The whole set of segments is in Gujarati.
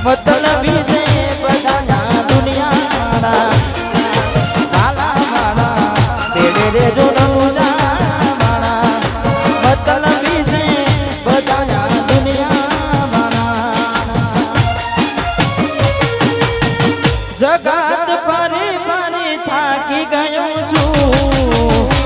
મતલબી છે બધા દુનિયા કાલા માળા બેડે રે જો મતલબી છે બધા દુનિયા જગત ફરી ફરી થાકી ગયો છું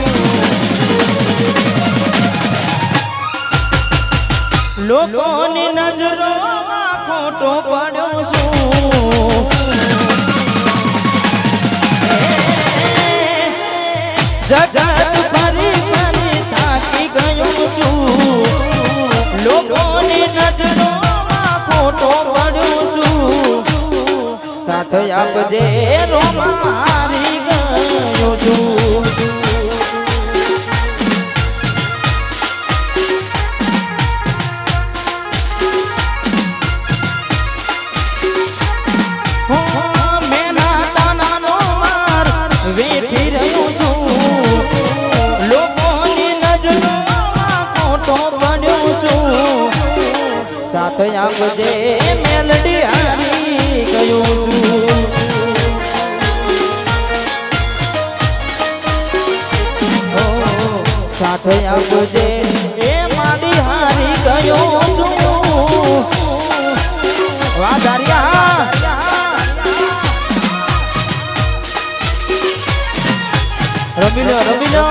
લોકોની નજરોમાં ખોટો પડ્યો છું જગત ફરી ફરી થાકી ગયો છું લોકોની નજરોમાં ખોટો પડ્યો છું સાથે આપજે રોમારી ગયો છું સાથે આપજે મેલડી હારી ગયો છું સાથે આપજે એ માડી હારી ગયો છું વાહ દારિયા રમી લો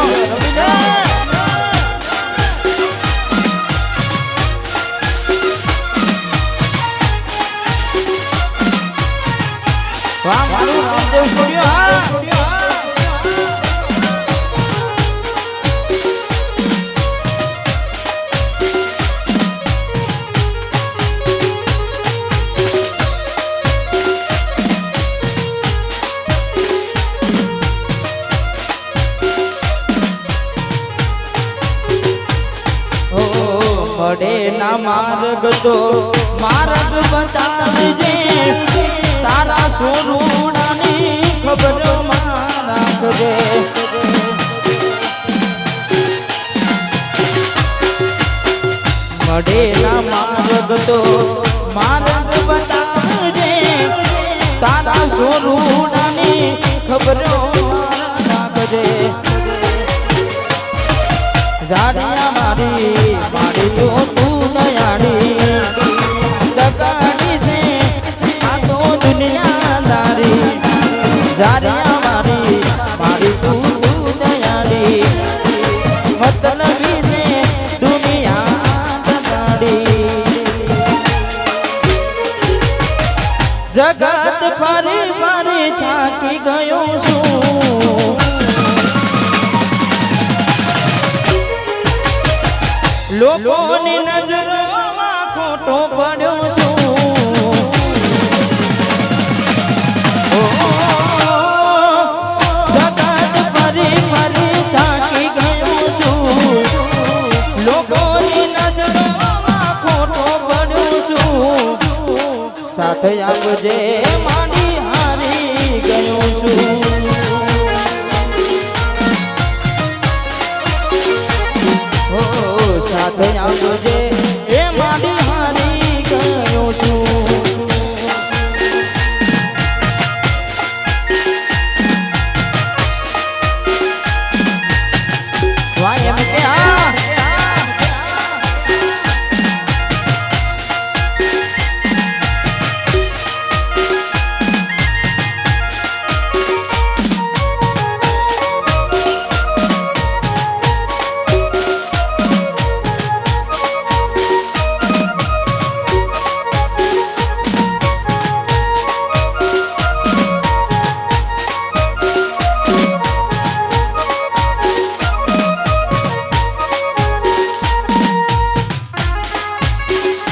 વાહ મારું રામદેવ સ્ટુડિયો મળે ના માર્ગ તો માર્ગ બતાવજે તારા સ્વરૂપની ખબર રાખજે મળે ના માર્ગ તો માર્ગ બતાવજે તારા સ્વરૂપની ખબર રાખજે જાડિયા મારી મારી તો તું નયાડી દગાડી છે આ તો દુનિયાદારી જાડિયા મારી મારી તું નયાડી મતલબી છે દુનિયા દગાડી જગત ફરી ફરી થાકી ગયો છું લોકોની નજરોમાં ખોટો પડ્યો છું જગત ફરી ફરી થાકી ગયો છું લોકોની નજરોમાં ખોટો પડ્યો છું સાથે આપજે માડી હારી ગયો છું સાથે આવજે